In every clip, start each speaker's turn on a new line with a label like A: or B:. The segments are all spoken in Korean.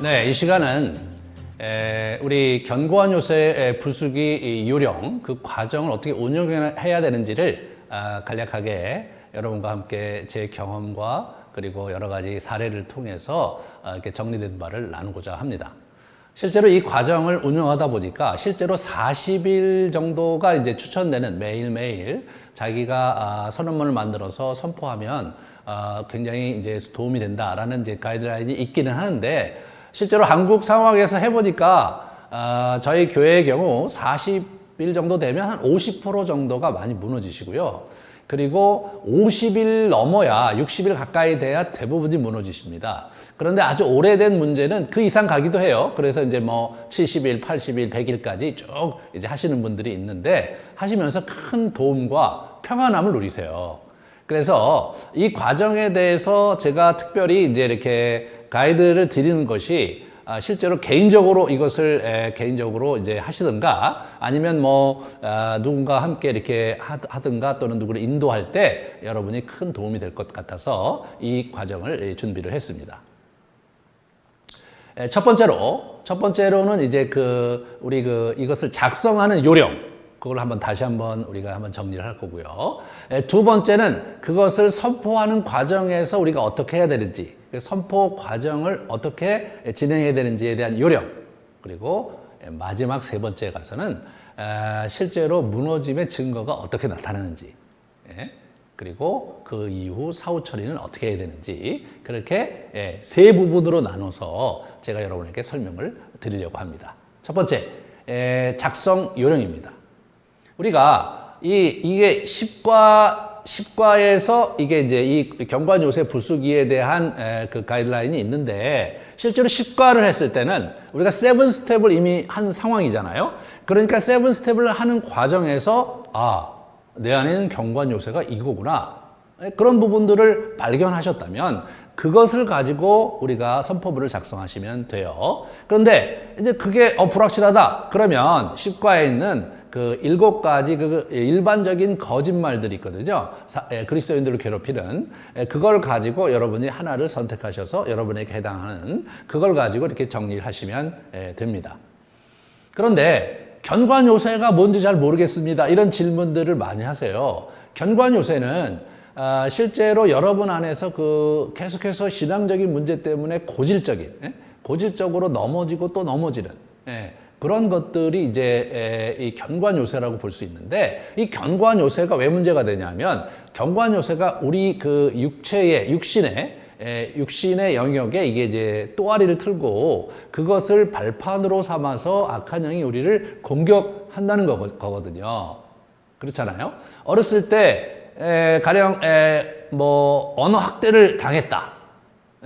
A: 네, 이 시간은 우리 견고한 요새 부수기 요령 그 과정을 어떻게 운영해야 되는지를 간략하게 여러분과 함께 제 경험과 그리고 여러 가지 사례를 통해서 이렇게 정리된 바를 나누고자 합니다. 실제로 이 과정을 운영하다 보니까 실제로 40일 정도가 이제 추천되는 매일매일 자기가 선언문을 만들어서 선포하면 굉장히 이제 도움이 된다라는 이제 가이드라인이 있기는 하는데 실제로 한국 상황에서 해보니까 저희 교회의 경우 40일 정도 되면 한 50% 정도가 많이 무너지시고요. 그리고 50일 넘어야 60일 가까이 돼야 대부분이 무너지십니다. 그런데 아주 오래된 문제는 그 이상 가기도 해요. 그래서 이제 뭐 70일, 80일, 100일까지 쭉 이제 하시는 분들이 있는데 하시면서 큰 도움과 평안함을 누리세요. 그래서 이 과정에 대해서 제가 특별히 이제 이렇게 가이드를 드리는 것이 실제로 개인적으로 이것을 개인적으로 이제 하시든가 아니면 뭐 누군가 함께 이렇게 하든가 또는 누구를 인도할 때 여러분이 큰 도움이 될 것 같아서 이 과정을 준비를 했습니다. 첫 번째로는 이제 우리 이것을 작성하는 요령 그걸 다시 한번 우리가 한번 정리를 할 거고요. 두 번째는 그것을 선포하는 과정에서 우리가 어떻게 해야 되는지, 선포 과정을 어떻게 진행해야 되는지에 대한 요령, 그리고 마지막 세 번째에 가서는 실제로 무너짐의 증거가 어떻게 나타나는지, 그리고 그 이후 사후 처리는 어떻게 해야 되는지, 그렇게 세 부분으로 나눠서 제가 여러분에게 설명을 드리려고 합니다. 첫 번째, 작성 요령입니다. 우리가 이게 10과에서 이게 이제 이 경관 요새 부수기에 대한 그 가이드라인이 있는데 실제로 10과를 했을 때는 우리가 7스텝을 이미 한 상황이잖아요. 그러니까 7스텝을 하는 과정에서 내 안에는 경관 요새가 이거구나. 그런 부분들을 발견하셨다면 그것을 가지고 우리가 선포문을 작성하시면 돼요. 그런데 이제 그게 불확실하다. 그러면 10과에 있는 그 7가지 그 일반적인 거짓말들이 있거든요. 그리스도인들을 괴롭히는 그걸 가지고 여러분이 하나를 선택하셔서 여러분에게 해당하는 그걸 가지고 이렇게 정리를 하시면 됩니다. 그런데 견관 요새가 뭔지 잘 모르겠습니다. 이런 질문들을 많이 하세요. 견관 요새는 실제로 여러분 안에서 계속해서 신앙적인 문제 때문에 고질적으로 넘어지고 또 넘어지는 그런 것들이 이제 이 견관 요새라고 볼 수 있는데 이 견관 요새가 왜 문제가 되냐면 견관 요새가 우리 그 육신의 영역에 이게 이제 또아리를 틀고 그것을 발판으로 삼아서 악한 영이 우리를 공격한다는 거거든요. 그렇잖아요. 어렸을 때 가령 뭐 언어 학대를 당했다.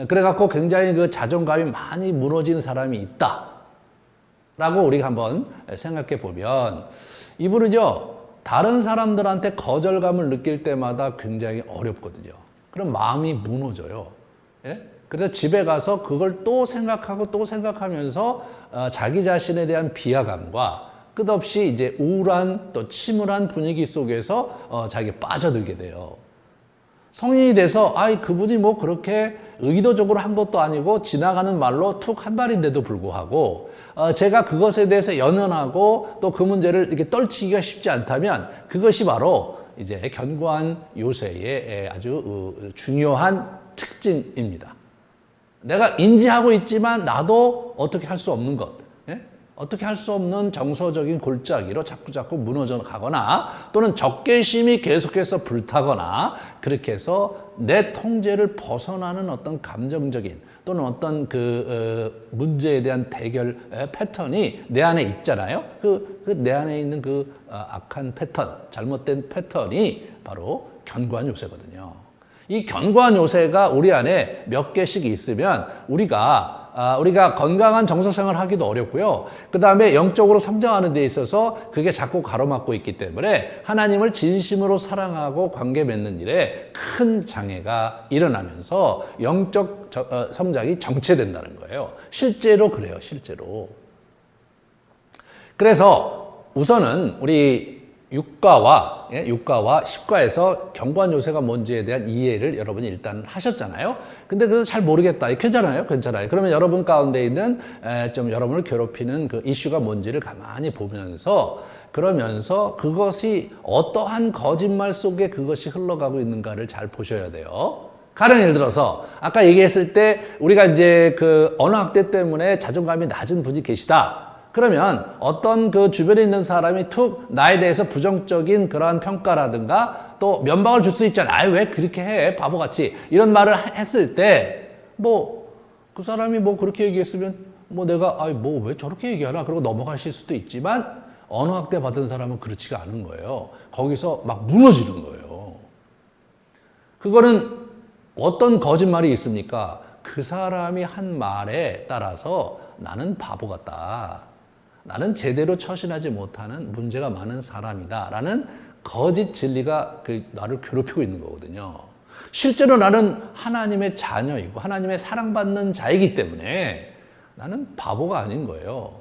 A: 그래갖고 굉장히 그 자존감이 많이 무너진 사람이 있다. 라고 우리가 한번 생각해 보면 이분은요 다른 사람들한테 거절감을 느낄 때마다 굉장히 어렵거든요. 그럼 마음이 무너져요. 그래서 집에 가서 그걸 또 생각하고 또 생각하면서 자기 자신에 대한 비하감과 끝없이 이제 우울한 또 침울한 분위기 속에서 자기가 빠져들게 돼요. 성인이 돼서 그분이 뭐 그렇게 의도적으로 한 것도 아니고 지나가는 말로 툭 한 말인데도 불구하고 제가 그것에 대해서 연연하고 또 그 문제를 이렇게 떨치기가 쉽지 않다면 그것이 바로 이제 견고한 요새의 아주 중요한 특징입니다. 내가 인지하고 있지만 나도 어떻게 할 수 없는 것, 어떻게 할 수 없는 정서적인 골짜기로 자꾸 무너져 가거나 또는 적개심이 계속해서 불타거나 그렇게 해서 내 통제를 벗어나는 어떤 감정적인 또는 어떤 문제에 대한 대결 패턴이 내 안에 있잖아요. 내 안에 있는 악한 패턴, 잘못된 패턴이 바로 견고한 요새거든요. 이 견고한 요새가 우리 안에 몇 개씩 있으면 우리가 건강한 정서생활을 하기도 어렵고요. 그 다음에 영적으로 성장하는 데 있어서 그게 자꾸 가로막고 있기 때문에 하나님을 진심으로 사랑하고 관계 맺는 일에 큰 장애가 일어나면서 영적 성장이 정체된다는 거예요. 실제로 그래요. 실제로. 그래서 우선은 우리 육가와 십가에서 경관 요새가 뭔지에 대한 이해를 여러분이 일단 하셨잖아요. 근데 그거 잘 모르겠다. 괜찮아요? 괜찮아요. 그러면 여러분 가운데 있는 좀 여러분을 괴롭히는 그 이슈가 뭔지를 가만히 보면서 그러면서 그것이 어떠한 거짓말 속에 그것이 흘러가고 있는가를 잘 보셔야 돼요. 가령 예를 들어서 아까 얘기했을 때 우리가 이제 그 언어학대 때문에 자존감이 낮은 분이 계시다. 그러면 어떤 그 주변에 있는 사람이 툭 나에 대해서 부정적인 그러한 평가라든가 또 면박을 줄 수 있잖아. 아이, 왜 그렇게 해? 바보같이. 이런 말을 했을 때 뭐 그 사람이 뭐 그렇게 얘기했으면 뭐 내가 아이, 뭐 왜 저렇게 얘기하나? 그러고 넘어가실 수도 있지만 언어학대 받은 사람은 그렇지가 않은 거예요. 거기서 막 무너지는 거예요. 그거는 어떤 거짓말이 있습니까? 그 사람이 한 말에 따라서 나는 바보 같다. 나는 제대로 처신하지 못하는 문제가 많은 사람이다. 라는 거짓 진리가 나를 괴롭히고 있는 거거든요. 실제로 나는 하나님의 자녀이고 하나님의 사랑받는 자이기 때문에 나는 바보가 아닌 거예요.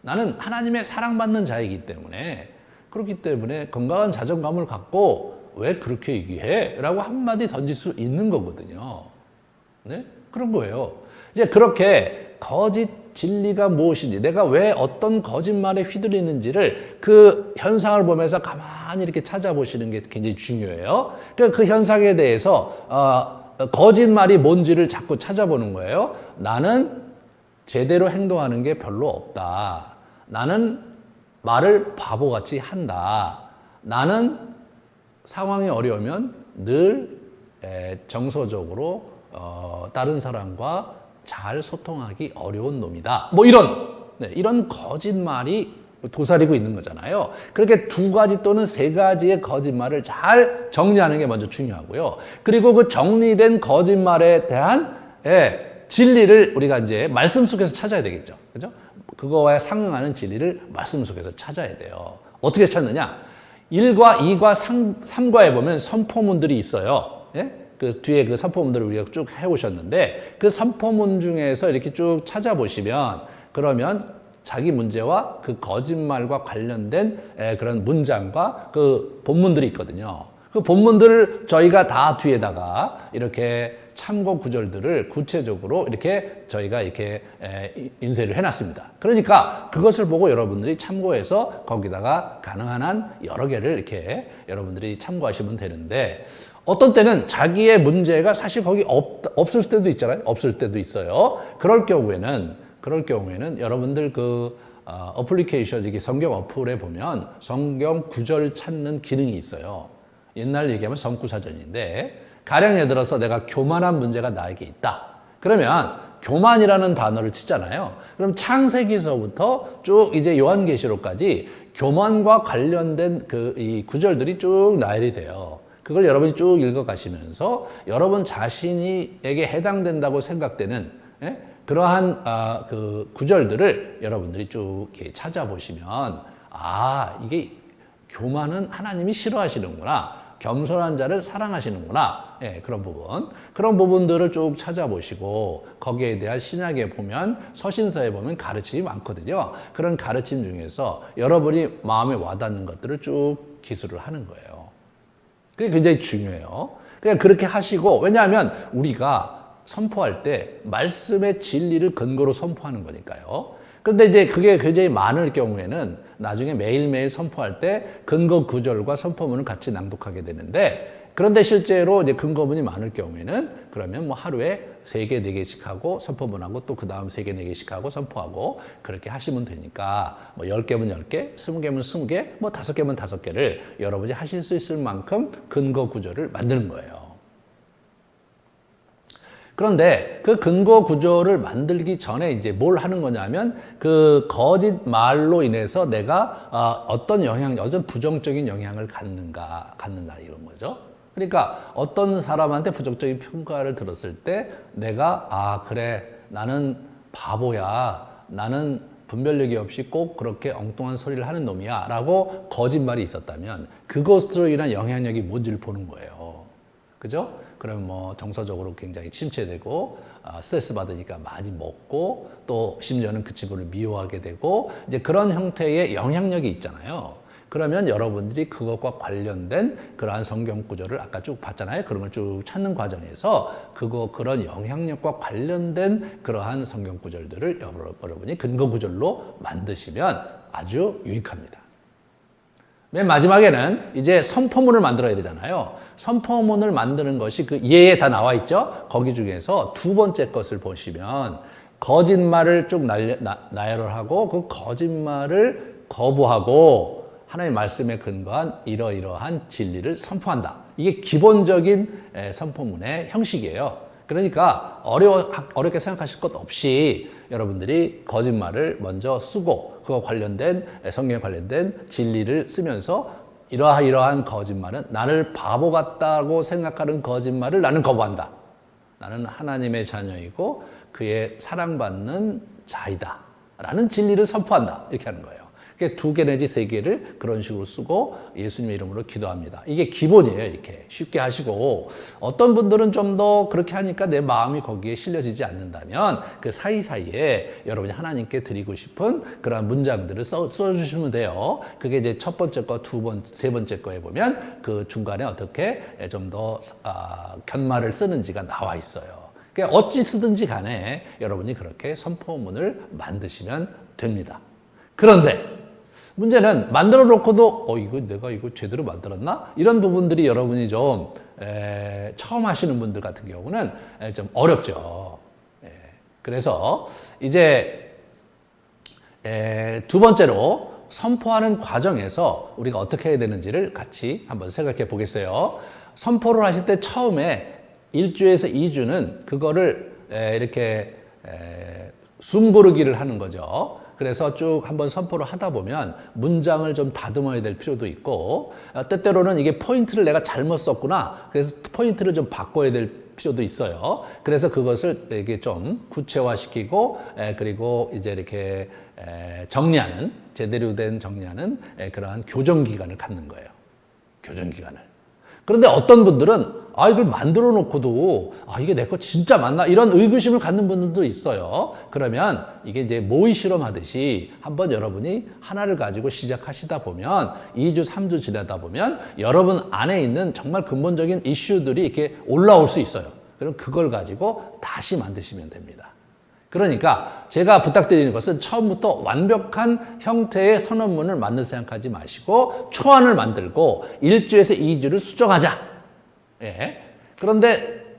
A: 나는 하나님의 사랑받는 자이기 때문에 그렇기 때문에 건강한 자존감을 갖고 왜 그렇게 얘기해? 라고 한마디 던질 수 있는 거거든요. 네? 그런 거예요. 이제 그렇게 거짓 진리가 무엇인지, 내가 왜 어떤 거짓말에 휘둘리는지를 그 현상을 보면서 가만히 이렇게 찾아보시는 게 굉장히 중요해요. 그 현상에 대해서 거짓말이 뭔지를 자꾸 찾아보는 거예요. 나는 제대로 행동하는 게 별로 없다. 나는 말을 바보같이 한다. 나는 상황이 어려우면 늘 정서적으로 다른 사람과 잘 소통하기 어려운 놈이다. 뭐 이런 거짓말이 도사리고 있는 거잖아요. 그렇게 두 가지 또는 세 가지의 거짓말을 잘 정리하는 게 먼저 중요하고요. 그리고 그 정리된 거짓말에 대한 진리를 우리가 이제 말씀 속에서 찾아야 되겠죠. 그죠? 그거와 상응하는 진리를 말씀 속에서 찾아야 돼요. 어떻게 찾느냐? 1과 2과 3과에 보면 선포문들이 있어요. 예? 그 뒤에 그 선포문들을 우리가 쭉 해오셨는데 그 선포문 중에서 이렇게 쭉 찾아보시면 그러면 자기 문제와 그 거짓말과 관련된 그런 문장과 그 본문들이 있거든요. 그 본문들을 저희가 다 뒤에다가 이렇게 참고 구절들을 구체적으로 이렇게 저희가 이렇게 인쇄를 해놨습니다. 그러니까 그것을 보고 여러분들이 참고해서 거기다가 가능한 한 여러 개를 이렇게 여러분들이 참고하시면 되는데 어떤 때는 자기의 문제가 사실 거기 없을 때도 있잖아요. 없을 때도 있어요. 그럴 경우에는 여러분들 그 어플리케이션, 이게 성경 어플에 보면 성경 구절 찾는 기능이 있어요. 옛날 얘기하면 성구사전인데 가령 예를 들어서 내가 교만한 문제가 나에게 있다. 그러면 교만이라는 단어를 치잖아요. 그럼 창세기서부터 쭉 이제 요한계시록까지 교만과 관련된 이 구절들이 쭉 나열이 돼요. 그걸 여러분이 쭉 읽어가시면서 여러분 자신에게 해당된다고 생각되는 그러한 그 구절들을 여러분들이 쭉 이렇게 찾아보시면 이게 교만은 하나님이 싫어하시는구나. 겸손한 자를 사랑하시는구나. 그런 부분들을 쭉 찾아보시고 거기에 대한 신약에 보면 서신서에 보면 가르침이 많거든요. 그런 가르침 중에서 여러분이 마음에 와닿는 것들을 쭉 기술을 하는 거예요. 그게 굉장히 중요해요. 그냥 그렇게 하시고, 왜냐하면 우리가 선포할 때 말씀의 진리를 근거로 선포하는 거니까요. 그런데 이제 그게 굉장히 많을 경우에는 나중에 매일매일 선포할 때 근거 구절과 선포문을 같이 낭독하게 되는데, 그런데 실제로 이제 근거문이 많을 경우에는 그러면 뭐 하루에 3개, 4개씩 하고 선포문하고 또 그 다음 3개, 4개씩 하고 선포하고 그렇게 하시면 되니까 뭐 10개면 10개, 20개면 20개, 뭐 5개면 5개를 여러분이 하실 수 있을 만큼 근거 구조를 만드는 거예요. 그런데 그 근거 구조를 만들기 전에 이제 뭘 하는 거냐면 그 거짓말로 인해서 내가 어떤 부정적인 영향을 갖는다 이런 거죠. 그러니까 어떤 사람한테 부정적인 평가를 들었을 때 내가 그래 나는 바보야, 나는 분별력이 없이 꼭 그렇게 엉뚱한 소리를 하는 놈이야 라고 거짓말이 있었다면 그것으로 인한 영향력이 뭔지를 보는 거예요. 그죠? 그럼 뭐 정서적으로 굉장히 침체되고 스트레스 받으니까 많이 먹고 또 심지어는 그 친구를 미워하게 되고 이제 그런 형태의 영향력이 있잖아요. 그러면 여러분들이 그것과 관련된 그러한 성경 구절을 아까 쭉 봤잖아요. 그런 걸 쭉 찾는 과정에서 그런 영향력과 관련된 그러한 성경 구절들을 여러분이 근거 구절로 만드시면 아주 유익합니다. 맨 마지막에는 이제 선포문을 만들어야 되잖아요. 선포문을 만드는 것이 그 예에 다 나와 있죠. 거기 중에서 두 번째 것을 보시면 거짓말을 쭉 나열을 하고 그 거짓말을 거부하고 하나님의 말씀에 근거한 이러이러한 진리를 선포한다. 이게 기본적인 선포문의 형식이에요. 그러니까 어렵게 생각하실 것 없이 여러분들이 거짓말을 먼저 쓰고 그와 관련된 성경에 관련된 진리를 쓰면서 이러한 거짓말은 나를 바보 같다고 생각하는 거짓말을 나는 거부한다. 나는 하나님의 자녀이고 그의 사랑받는 자이다. 라는 진리를 선포한다. 이렇게 하는 거예요. 두 개 내지 세 개를 그런 식으로 쓰고 예수님의 이름으로 기도합니다. 이게 기본이에요. 이렇게 쉽게 하시고 어떤 분들은 좀 더 그렇게 하니까 내 마음이 거기에 실려지지 않는다면 그 사이사이에 여러분이 하나님께 드리고 싶은 그런 문장들을 써주시면 돼요. 그게 이제 첫 번째 거, 세 번째 거에 보면 그 중간에 어떻게 좀 더 견말을 쓰는지가 나와 있어요. 그러니까 어찌 쓰든지 간에 여러분이 그렇게 선포문을 만드시면 됩니다. 그런데 문제는 만들어 놓고도 내가 이거 제대로 만들었나? 이런 부분들이 여러분이 좀 처음 하시는 분들 같은 경우는 좀 어렵죠. 그래서 이제 두 번째로 선포하는 과정에서 우리가 어떻게 해야 되는지를 같이 한번 생각해 보겠어요. 선포를 하실 때 처음에 1주에서 2주는 그거를 이렇게 숨 고르기를 하는 거죠. 그래서 쭉 한번 선포를 하다 보면 문장을 좀 다듬어야 될 필요도 있고 때때로는 이게 포인트를 내가 잘못 썼구나. 그래서 포인트를 좀 바꿔야 될 필요도 있어요. 그래서 그것을 이게 좀 구체화시키고 그리고 이제 이렇게 정리하는 제대로 된 정리하는 그러한 교정 기간을 갖는 거예요. 교정 기간을. 그런데 어떤 분들은 이걸 만들어 놓고도 이게 내 거 진짜 맞나? 이런 의구심을 갖는 분들도 있어요. 그러면 이게 이제 모의 실험하듯이 한번 여러분이 하나를 가지고 시작하시다 보면 2주, 3주 지나다 보면 여러분 안에 있는 정말 근본적인 이슈들이 이렇게 올라올 수 있어요. 그럼 그걸 가지고 다시 만드시면 됩니다. 그러니까 제가 부탁드리는 것은 처음부터 완벽한 형태의 선언문을 만들 생각하지 마시고 초안을 만들고 1주에서 2주를 수정하자. 그런데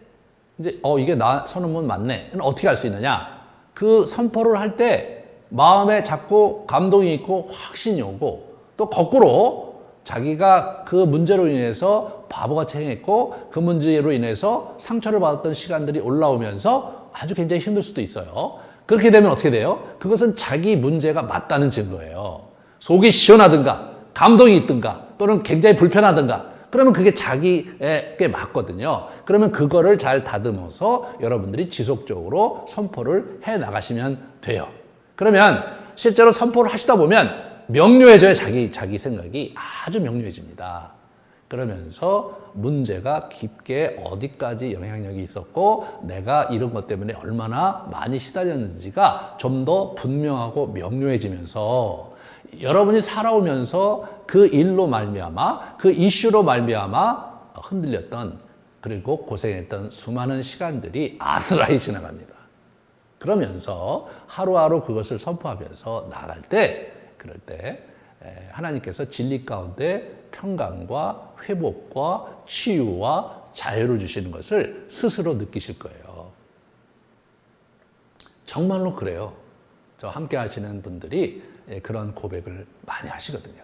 A: 이제 이게 나 선언문 맞네. 어떻게 할 수 있느냐? 그 선포를 할 때 마음에 자꾸 감동이 있고 확신이 오고 또 거꾸로 자기가 그 문제로 인해서 바보같이 행했고 그 문제로 인해서 상처를 받았던 시간들이 올라오면서 아주 굉장히 힘들 수도 있어요. 그렇게 되면 어떻게 돼요? 그것은 자기 문제가 맞다는 증거예요. 속이 시원하든가 감동이 있든가 또는 굉장히 불편하든가 그러면 그게 자기에게 맞거든요. 그러면 그거를 잘 다듬어서 여러분들이 지속적으로 선포를 해 나가시면 돼요. 그러면 실제로 선포를 하시다 보면 명료해져요. 자기 생각이 아주 명료해집니다. 그러면서 문제가 깊게 어디까지 영향력이 있었고 내가 이런 것 때문에 얼마나 많이 시달렸는지가 좀 더 분명하고 명료해지면서 여러분이 살아오면서 그 일로 말미암아 그 이슈로 말미암아 흔들렸던 그리고 고생했던 수많은 시간들이 아스라이 지나갑니다. 그러면서 하루하루 그것을 선포하면서 나아갈 때 그럴 때 하나님께서 진리 가운데 평강과 회복과 치유와 자유를 주시는 것을 스스로 느끼실 거예요. 정말로 그래요. 저 함께 하시는 분들이 그런 고백을 많이 하시거든요.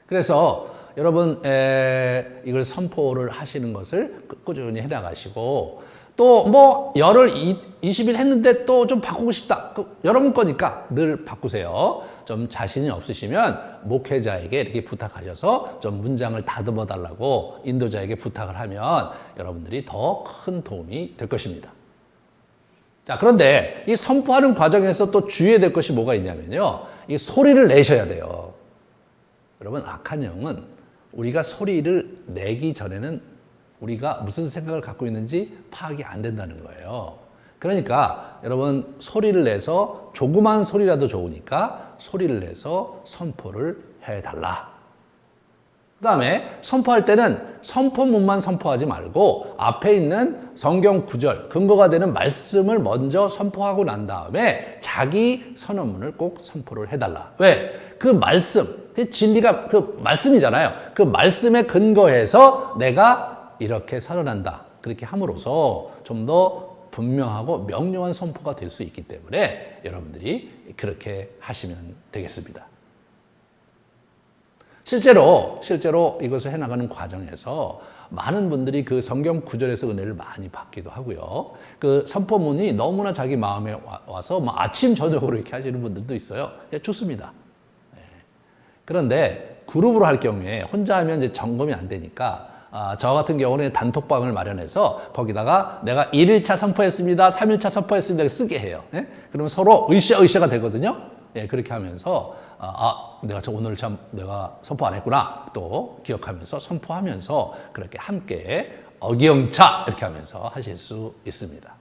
A: 그래서 여러분 이걸 선포를 하시는 것을 꾸준히 해나가시고 또 뭐 열흘 20일 했는데 또 좀 바꾸고 싶다. 여러분 거니까 늘 바꾸세요. 좀 자신이 없으시면 목회자에게 이렇게 부탁하셔서 좀 문장을 다듬어 달라고 인도자에게 부탁을 하면 여러분들이 더 큰 도움이 될 것입니다. 자, 그런데 이 선포하는 과정에서 또 주의해야 될 것이 뭐가 있냐면요. 이 소리를 내셔야 돼요. 여러분, 악한 영은 우리가 소리를 내기 전에는 우리가 무슨 생각을 갖고 있는지 파악이 안 된다는 거예요. 그러니까 여러분 소리를 내서 조그만 소리라도 좋으니까 소리를 내서 선포를 해달라. 그 다음에 선포할 때는 선포문만 선포하지 말고 앞에 있는 성경 구절, 근거가 되는 말씀을 먼저 선포하고 난 다음에 자기 선언문을 꼭 선포를 해달라. 왜? 그 말씀, 그 진리가 그 말씀이잖아요. 그 말씀에 근거해서 내가 이렇게 선언한다. 그렇게 함으로써 좀 더 분명하고 명료한 선포가 될 수 있기 때문에 여러분들이 그렇게 하시면 되겠습니다. 실제로 이것을 해나가는 과정에서 많은 분들이 그 성경 구절에서 은혜를 많이 받기도 하고요. 그 선포문이 너무나 자기 마음에 와서 뭐 아침, 저녁으로 이렇게 하시는 분들도 있어요. 예, 좋습니다. 예. 그런데 그룹으로 할 경우에 혼자 하면 이제 점검이 안 되니까 저 같은 경우는 단톡방을 마련해서 거기다가 내가 1일차 선포했습니다. 3일차 선포했습니다. 쓰게 해요. 예? 그러면 서로 으쌰으쌰가 되거든요. 예, 그렇게 하면서 내가 오늘 참 내가 선포 안 했구나 또 기억하면서 선포하면서 그렇게 함께 어기영차 이렇게 하면서 하실 수 있습니다.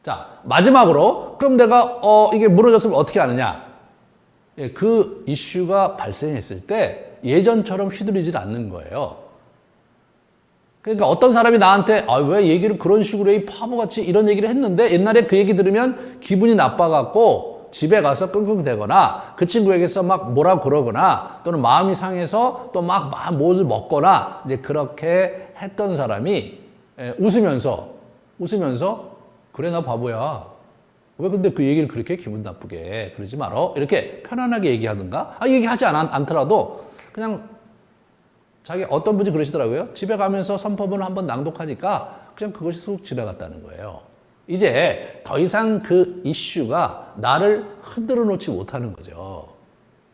A: 자, 마지막으로 그럼 내가 이게 무너졌으면 어떻게 하느냐? 예, 그 이슈가 발생했을 때 예전처럼 휘둘리질 않는 거예요. 그러니까 어떤 사람이 나한테 왜 얘기를 그런 식으로 해, 바보같이 이런 얘기를 했는데 옛날에 그 얘기 들으면 기분이 나빠갖고 집에 가서 끙끙대거나 그 친구에게서 막 뭐라 그러거나 또는 마음이 상해서 또 막 뭘 먹거나 이제 그렇게 했던 사람이 웃으면서 그래 나 바보야. 왜 근데 그 얘기를 그렇게 기분 나쁘게 그러지 말어. 이렇게 편안하게 얘기하든가 얘기하지 않더라도 그냥 자기 어떤 분이 그러시더라고요. 집에 가면서 선포문을 한번 낭독하니까 그냥 그것이 쑥 지나갔다는 거예요. 이제 더 이상 그 이슈가 나를 흔들어 놓지 못하는 거죠.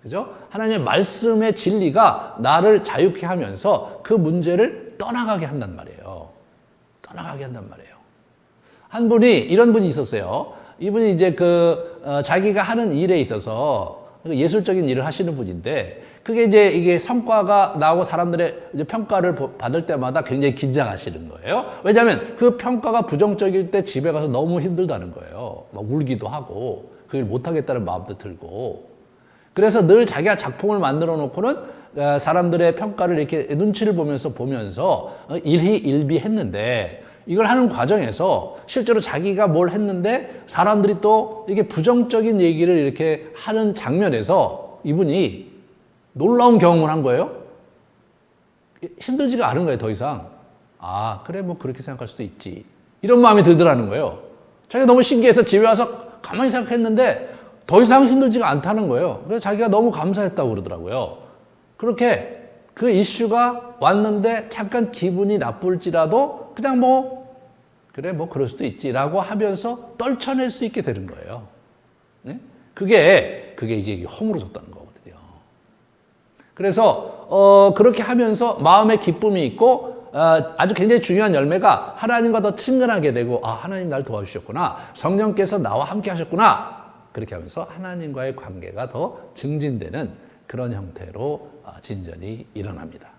A: 그죠? 하나님의 말씀의 진리가 나를 자유케 하면서 그 문제를 떠나가게 한단 말이에요. 떠나가게 한단 말이에요. 한 분이, 이런 분이 있었어요. 이분이 이제 자기가 하는 일에 있어서 예술적인 일을 하시는 분인데 그게 이제 이게 성과가 나오고 사람들의 이제 평가를 받을 때마다 굉장히 긴장하시는 거예요. 왜냐하면 그 평가가 부정적일 때 집에 가서 너무 힘들다는 거예요. 막 울기도 하고 그 일 못하겠다는 마음도 들고 그래서 늘 자기가 작품을 만들어 놓고는 사람들의 평가를 이렇게 눈치를 보면서 일희일비했는데 이걸 하는 과정에서 실제로 자기가 뭘 했는데 사람들이 또 이게 부정적인 얘기를 이렇게 하는 장면에서 이분이 놀라운 경험을 한 거예요. 힘들지가 않은 거예요, 더 이상. 그래, 뭐 그렇게 생각할 수도 있지. 이런 마음이 들더라는 거예요. 자기가 너무 신기해서 집에 와서 가만히 생각했는데 더 이상 힘들지가 않다는 거예요. 그래서 자기가 너무 감사했다고 그러더라고요. 그렇게 그 이슈가 왔는데 잠깐 기분이 나쁠지라도 그냥 그래, 뭐 그럴 수도 있지라고 하면서 떨쳐낼 수 있게 되는 거예요. 네? 그게 이제 허물어졌다는 거거든요. 그래서 그렇게 하면서 마음의 기쁨이 있고 아주 굉장히 중요한 열매가 하나님과 더 친근하게 되고 하나님 날 도와주셨구나. 성령께서 나와 함께 하셨구나. 그렇게 하면서 하나님과의 관계가 더 증진되는 그런 형태로 진전이 일어납니다.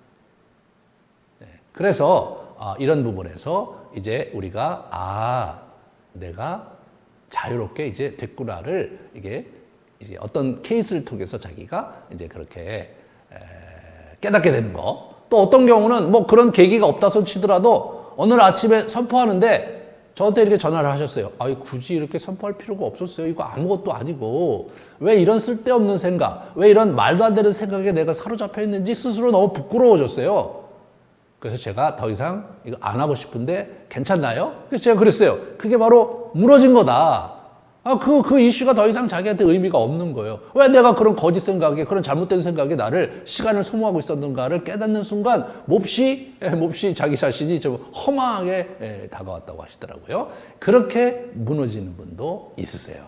A: 네. 그래서 이런 부분에서 이제 우리가 내가 자유롭게 이제 됐구나를 이게 이제 어떤 케이스를 통해서 자기가 이제 그렇게 깨닫게 되는 거. 또 어떤 경우는 뭐 그런 계기가 없다 손 치더라도 오늘 아침에 선포하는데 저한테 이렇게 전화를 하셨어요. 굳이 이렇게 선포할 필요가 없었어요. 이거 아무것도 아니고 왜 이런 쓸데없는 생각, 왜 이런 말도 안 되는 생각에 내가 사로잡혀 있는지 스스로 너무 부끄러워졌어요. 그래서 제가 더 이상 이거 안 하고 싶은데 괜찮나요? 그래서 제가 그랬어요. 그게 바로 무너진 거다. 그 이슈가 더 이상 자기한테 의미가 없는 거예요. 왜 내가 그런 거짓 생각에, 그런 잘못된 생각에 나를 시간을 소모하고 있었는가를 깨닫는 순간 몹시 자기 자신이 좀 허망하게 다가왔다고 하시더라고요. 그렇게 무너지는 분도 있으세요.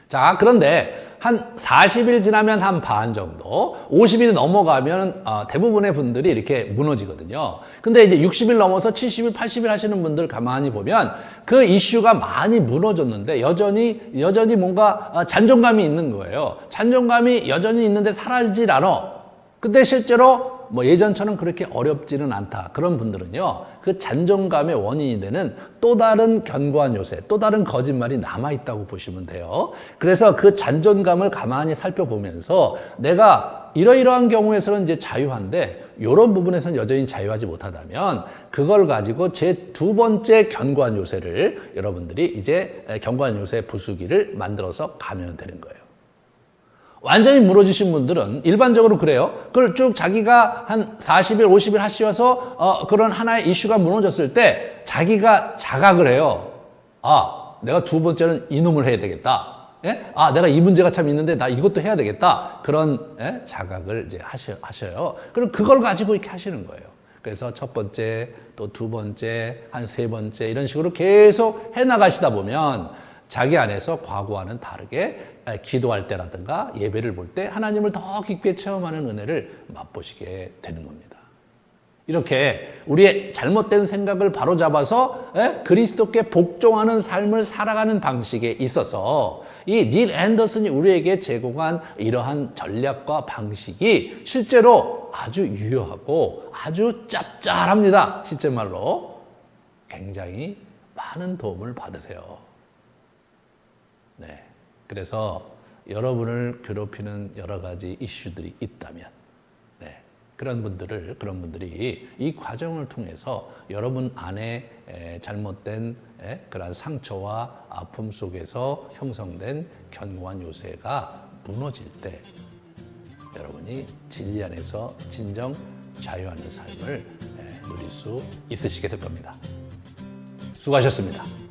A: 자, 그런데 한 40일 지나면 한 반 정도, 50일 넘어가면 대부분의 분들이 이렇게 무너지거든요. 근데 이제 60일 넘어서 70일, 80일 하시는 분들 가만히 보면 그 이슈가 많이 무너졌는데 여전히 뭔가 잔존감이 있는 거예요. 잔존감이 여전히 있는데 사라지질 않아. 근데 실제로 뭐 예전처럼 그렇게 어렵지는 않다. 그런 분들은요, 그 잔존감의 원인이 되는 또 다른 견고한 요새, 또 다른 거짓말이 남아있다고 보시면 돼요. 그래서 그 잔존감을 가만히 살펴보면서 내가 이러이러한 경우에서는 이제 자유한데 이런 부분에서는 여전히 자유하지 못하다면 그걸 가지고 제 두 번째 견고한 요새를 여러분들이 이제 견고한 요새 부수기를 만들어서 가면 되는 거예요. 완전히 무너지신 분들은 일반적으로 그래요. 그걸 쭉 자기가 한 40일, 50일 하시면서 그런 하나의 이슈가 무너졌을 때 자기가 자각을 해요. 아, 내가 두 번째는 이놈을 해야 되겠다. 예? 아, 내가 이 문제가 참 있는데 나 이것도 해야 되겠다. 그런 자각을 이제 하셔요. 그럼 그걸 가지고 이렇게 하시는 거예요. 그래서 첫 번째, 또 두 번째, 한 세 번째 이런 식으로 계속 해나가시다 보면 자기 안에서 과거와는 다르게 기도할 때라든가 예배를 볼 때 하나님을 더 깊게 체험하는 은혜를 맛보시게 되는 겁니다. 이렇게 우리의 잘못된 생각을 바로잡아서 그리스도께 복종하는 삶을 살아가는 방식에 있어서 이 닐 앤더슨이 우리에게 제공한 이러한 전략과 방식이 실제로 아주 유효하고 아주 짭짤합니다. 실제 말로 굉장히 많은 도움을 받으세요. 네, 그래서 여러분을 괴롭히는 여러 가지 이슈들이 있다면 그런 분들이 이 과정을 통해서 여러분 안에 잘못된 그런 상처와 아픔 속에서 형성된 견고한 요새가 무너질 때 여러분이 진리 안에서 진정 자유하는 삶을 누릴 수 있으시게 될 겁니다. 수고하셨습니다.